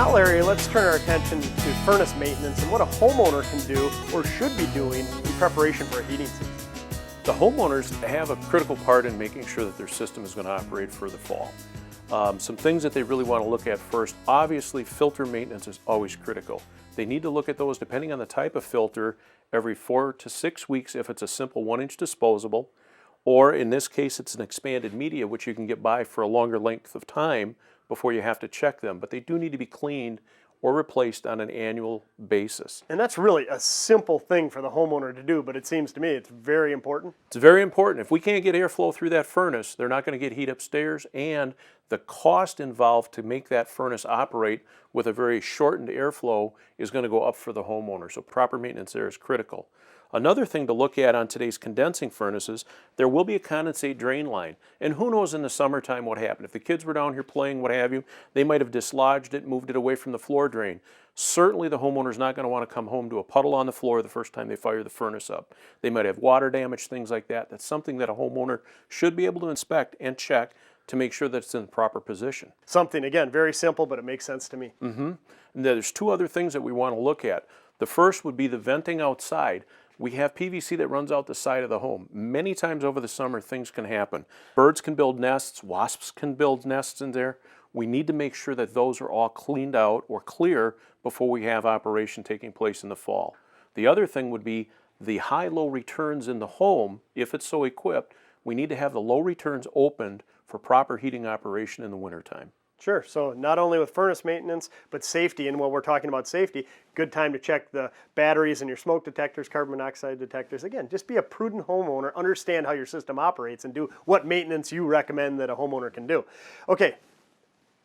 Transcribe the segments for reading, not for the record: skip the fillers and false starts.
Now, Larry, let's turn our attention to furnace maintenance and what a homeowner can do or should be doing in preparation for a heating season. The homeowners have a critical part in making sure that their system is going to operate for the fall. Some things that they really want to look at first, obviously filter maintenance is always critical. They need to look at those depending on the type of filter every 4 to 6 weeks if it's a simple 1-inch disposable, or in this case it's an expanded media which you can get by for a longer length of time before you have to check them. But they do need to be cleaned or replaced on an annual basis. And that's really a simple thing for the homeowner to do, but it seems to me it's very important. It's very important. If we can't get airflow through that furnace, they're not going to get heat upstairs, and the cost involved to make that furnace operate with a very shortened airflow is going to go up for the homeowner. So proper maintenance there is critical. Another thing to look at on today's condensing furnaces, there will be a condensate drain line. And who knows in the summertime what happened. If the kids were down here playing, what have you, they might have dislodged it, moved it away from the floor drain. Certainly the homeowner's not going to want to come home to a puddle on the floor the first time they fire the furnace up. They might have water damage, things like that. That's something that a homeowner should be able to inspect and check to make sure that it's in the proper position. Something, again, very simple, but it makes sense to me. And there's two other things that we want to look at. The first would be the venting outside. We have PVC that runs out the side of the home. Many times over the summer, things can happen. Birds can build nests, wasps can build nests in there. We need to make sure that those are all cleaned out or clear before we have operation taking place in the fall. The other thing would be the high-low returns in the home. If it's so equipped, we need to have the low returns opened for proper heating operation in the wintertime. Sure, so not only with furnace maintenance, but safety, and while we're talking about safety, good time to check the batteries and your smoke detectors, carbon monoxide detectors. Again, just be a prudent homeowner, understand how your system operates, and do what maintenance you recommend that a homeowner can do. Okay,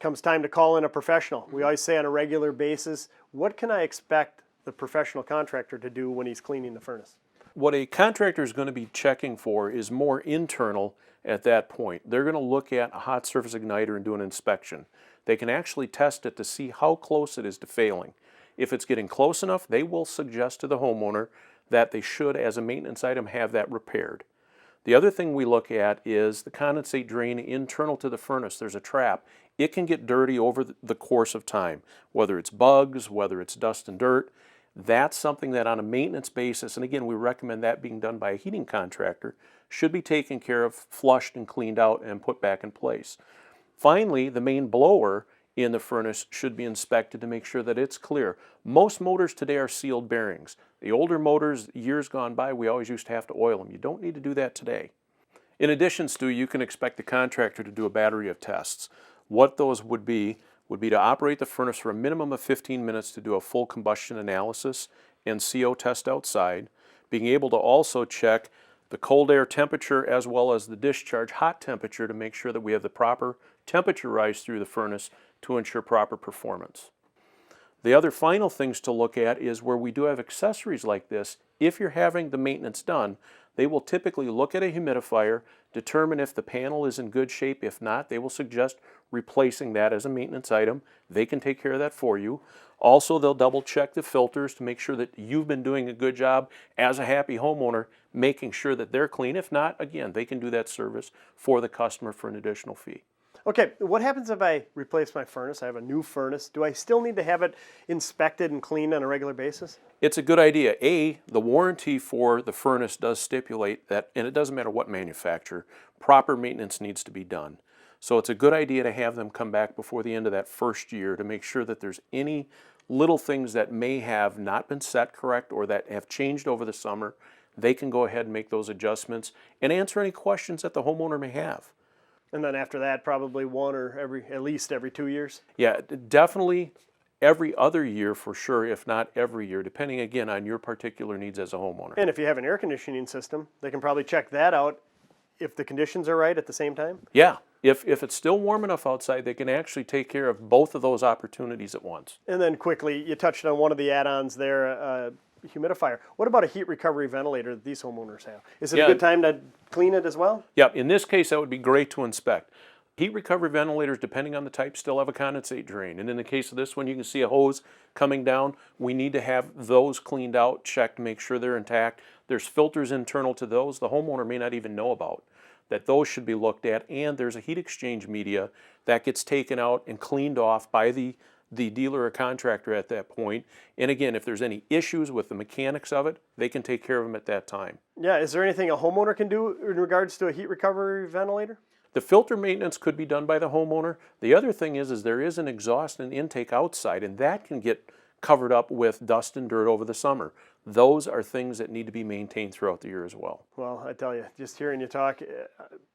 comes time to call in a professional. We always say on a regular basis, what can I expect the professional contractor to do when he's cleaning the furnace? What a contractor is going to be checking for is more internal at that point. They're going to look at a hot surface igniter and do an inspection. They can actually test it to see how close it is to failing. If it's getting close enough, they will suggest to the homeowner that they should, as a maintenance item, have that repaired. The other thing we look at is the condensate drain internal to the furnace. There's a trap. It can get dirty over the course of time, whether it's bugs, whether it's dust and dirt. That's something that on a maintenance basis, and again, we recommend that being done by a heating contractor, should be taken care of, flushed and cleaned out and put back in place. Finally, the main blower in the furnace should be inspected to make sure that it's clear. Most motors today are sealed bearings. The older motors, years gone by, we always used to have to oil them. You don't need to do that today. In addition, Stu, you can expect the contractor to do a battery of tests. What those would be to operate the furnace for a minimum of 15 minutes to do a full combustion analysis and CO test outside, being able to also check the cold air temperature as well as the discharge hot temperature to make sure that we have the proper temperature rise through the furnace to ensure proper performance. The other final things to look at is where we do have accessories like this. If you're having the maintenance done, they will typically look at a humidifier, determine if the panel is in good shape. If not, they will suggest replacing that as a maintenance item. They can take care of that for you. Also, they'll double check the filters to make sure that you've been doing a good job as a happy homeowner, making sure that they're clean. If not, again, they can do that service for the customer for an additional fee. Okay, what happens if I replace my furnace? I have a new furnace. Do I still need to have it inspected and cleaned on a regular basis? It's a good idea. The warranty for the furnace does stipulate that, and it doesn't matter what manufacturer, proper maintenance needs to be done. So it's a good idea to have them come back before the end of that first year to make sure that there's any little things that may have not been set correct or that have changed over the summer. They can go ahead and make those adjustments and answer any questions that the homeowner may have. And then after that, probably one or at least every 2 years? Yeah, definitely every other year for sure, if not every year, depending again on your particular needs as a homeowner. And if you have an air conditioning system, they can probably check that out if the conditions are right at the same time? Yeah, if it's still warm enough outside, they can actually take care of both of those opportunities at once. And then quickly, you touched on one of the add-ons there, humidifier. What about a heat recovery ventilator that these homeowners have? Is it a good time to clean it as well? Yeah, in this case, that would be great to inspect. Heat recovery ventilators, depending on the type, still have a condensate drain. And in the case of this one, you can see a hose coming down. We need to have those cleaned out, checked, make sure they're intact. There's filters internal to those the homeowner may not even know about, that those should be looked at. And there's a heat exchange media that gets taken out and cleaned off by the the dealer or contractor at that point. And again, if there's any issues with the mechanics of it, they can take care of them at that time. Yeah, is there anything a homeowner can do in regards to a heat recovery ventilator? The filter maintenance could be done by the homeowner. The other thing is there is an exhaust and intake outside, and that can get covered up with dust and dirt over the summer. Those are things that need to be maintained throughout the year as well. Well, I tell you, just hearing you talk,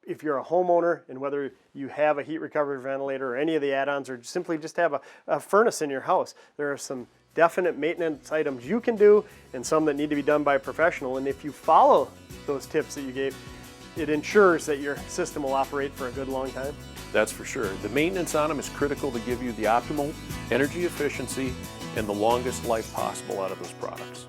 if you're a homeowner and whether you have a heat recovery ventilator or any of the add-ons or simply just have a furnace in your house, there are some definite maintenance items you can do and some that need to be done by a professional. And if you follow those tips that you gave, it ensures that your system will operate for a good long time. That's for sure. The maintenance on them is critical to give you the optimal energy efficiency and the longest life possible out of those products.